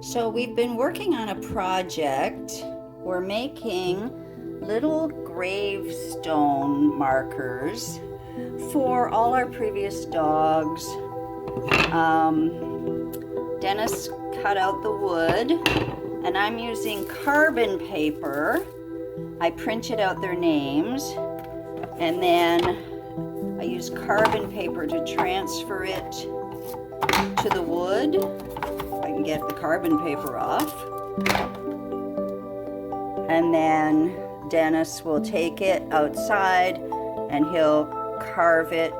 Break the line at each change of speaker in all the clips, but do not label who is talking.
So we've been working on a project. We're making little gravestone markers for all our previous dogs. Dennis cut out the wood, and I'm using carbon paper. I printed out their names, and then I use carbon paper to transfer it to the wood. I can get the carbon paper off. And then Dennis will take it outside and he'll carve it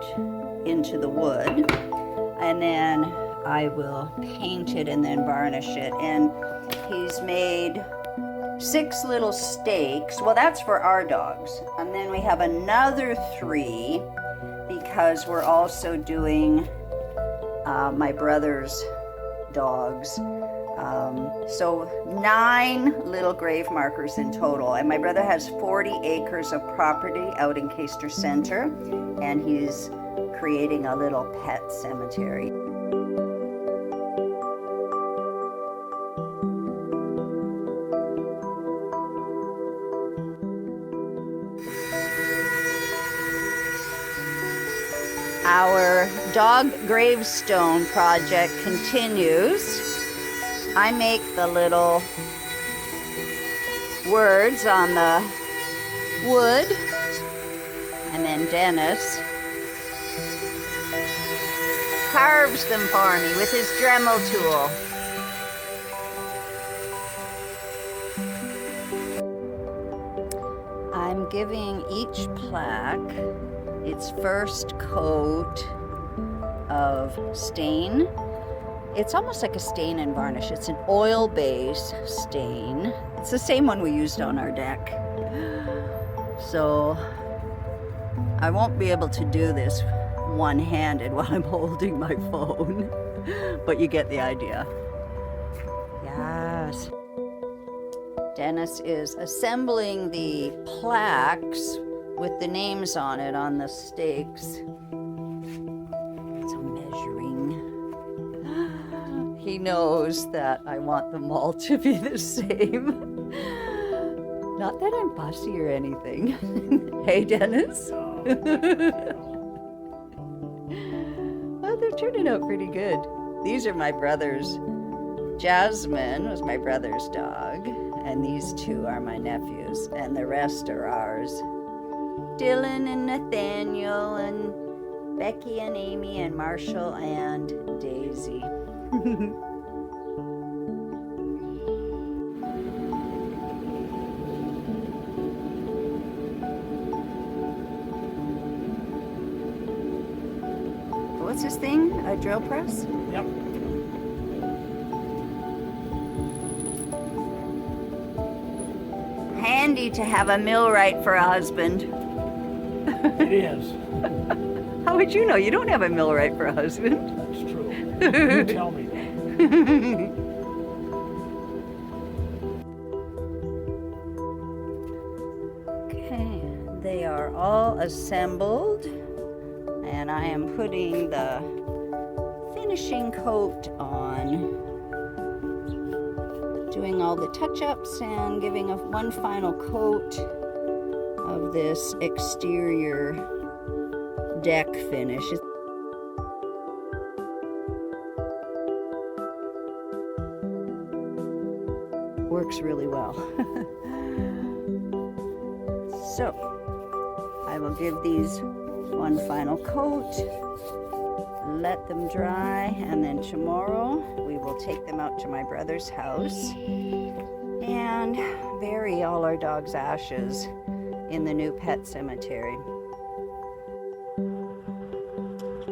into the wood. And then I will paint it and then varnish it. And he's made 6 little stakes. Well, that's for our dogs. And then we have another 3 because we're also doing my brother's dogs. So 9 little grave markers in total. And my brother has 40 acres of property out in Caister Center, and he's creating a little pet cemetery. Our dog gravestone project continues. I make the little words on the wood, and then Dennis carves them for me with his Dremel tool. I'm giving each plaque its first coat of stain. It's almost like a stain and varnish. It's an oil-based stain. It's the same one we used on our deck. So I won't be able to do this one-handed while I'm holding my phone, but you get the idea. Yes. Dennis is assembling the plaques with the names on it on the stakes. It's a measuring. He knows that I want them all to be the same. Not that I'm fussy or anything. Hey, Dennis. Well, they're turning out pretty good. These are my brother's. Jasmine was my brother's dog, and these 2 are my nephews, and the rest are ours. Dylan and Nathaniel and Becky and Amy and Marshall and Daisy. What's this thing? A drill press?
Yep.
Handy to have a millwright for a husband.
It is.
How would you know? You don't have a millwright for a husband.
That's true. You tell me.
Okay, they are all assembled, and I am putting the finishing coat on, doing all the touch-ups and giving one final coat of this exterior deck finish. Works really well. So I will give these one final coat, let them dry, and then tomorrow we will take them out to my brother's house and bury all our dogs' ashes in the new pet cemetery.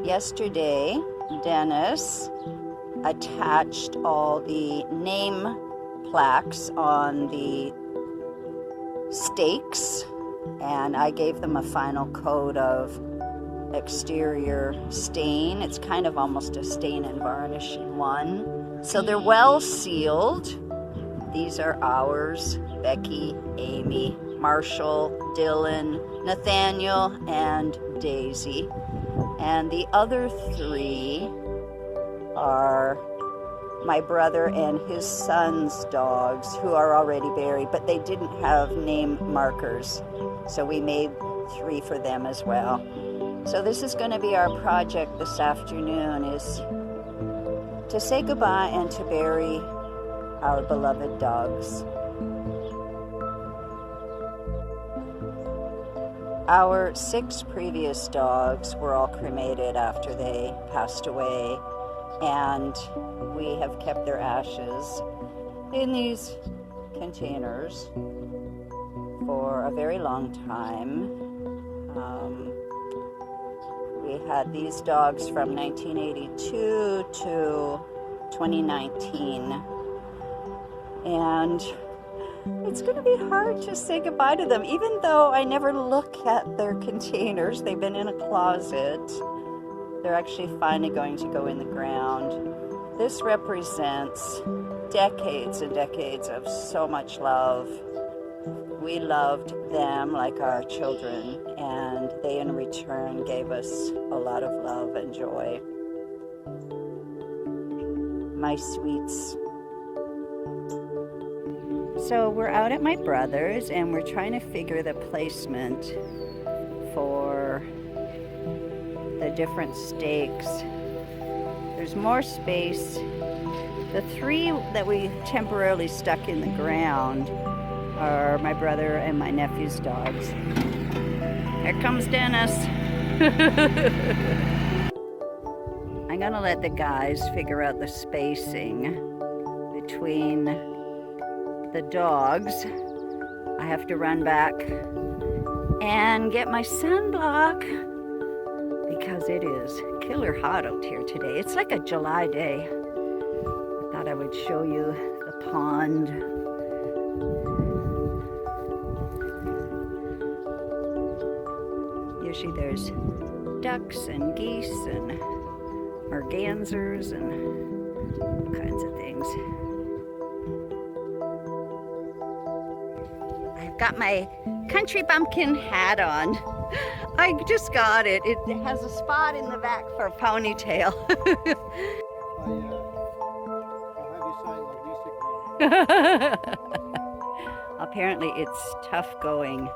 Yesterday, Dennis attached all the name plaques on the stakes, and I gave them a final coat of exterior stain. It's kind of almost a stain and varnish in one. So they're well sealed. These are ours: Becky, Amy, Marshall, Dylan, Nathaniel, and Daisy. And the other 3 are my brother and his son's dogs who are already buried, but they didn't have name markers. So we made 3 for them as well. So this is going to be our project this afternoon, is to say goodbye and to bury our beloved dogs. Our 6 previous dogs were all cremated after they passed away, and we have kept their ashes in these containers for a very long time. We had these dogs from 1982 to 2019, and it's going to be hard to say goodbye to them, even though I never look at their containers. They've been in a closet. They're actually finally going to go in the ground. This represents decades and decades of so much love. We loved them like our children, and they in return gave us a lot of love and joy. My sweets. So we're out at my brother's and we're trying to figure the placement for the different stakes. There's more space. The 3 that we temporarily stuck in the ground are my brother and my nephew's dogs. Here comes Dennis. I'm gonna let the guys figure out the spacing between the dogs. I have to run back and get my sunblock because it is killer hot out here today. It's like a July day. I thought I would show you the pond. Usually there's ducks and geese and mergansers and all kinds of things. I've got my country bumpkin hat on. I just got it. It has a spot in the back for a ponytail.
I'll have you sign the lease agreement.
Apparently it's tough going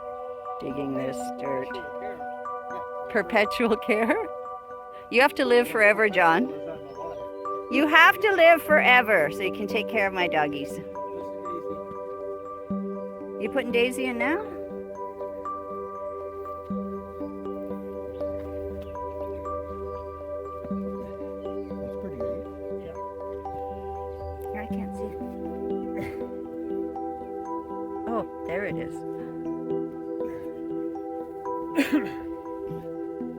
digging this dirt. Perpetual care? You have to live forever, John. You have to live forever so you can take care of my doggies. You putting Daisy in now?
That's pretty neat. Yeah.
Here, I can't see. Oh, there it is.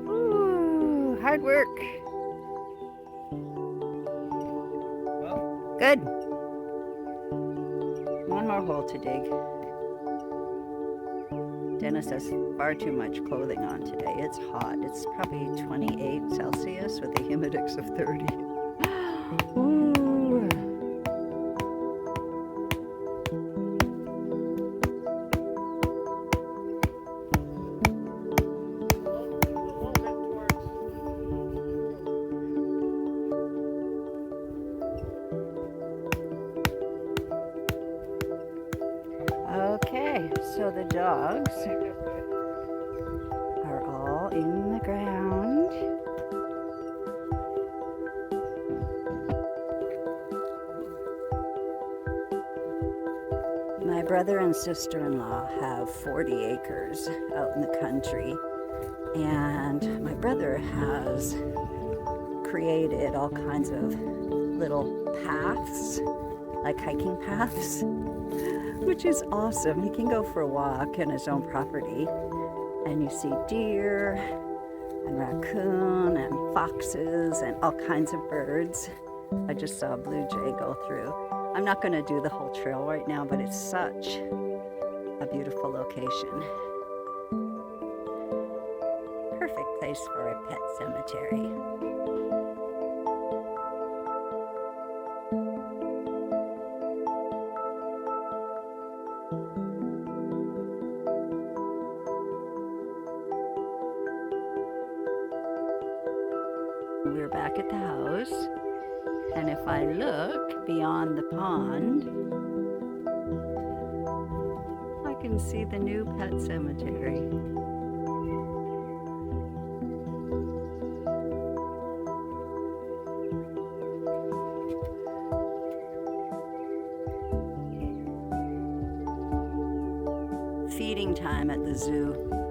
Ooh, hard work.
Well,
Good. One more hole to dig. Dennis has far too much clothing on today. It's hot. It's probably 28 Celsius with a humidex of 30. Ooh. Okay, so the dogs are all in the ground. My brother and sister-in-law have 40 acres out in the country, and my brother has created all kinds of little paths, like hiking paths, which is awesome. He can go for a walk in his own property, and you see deer and raccoon and foxes and all kinds of birds. I just saw a blue jay go through. I'm not going to do the whole trail right now, but it's such a beautiful location. Perfect place for a pet cemetery. We're back at the house, And if I look beyond the pond, I can see the new pet cemetery. Feeding time at the zoo.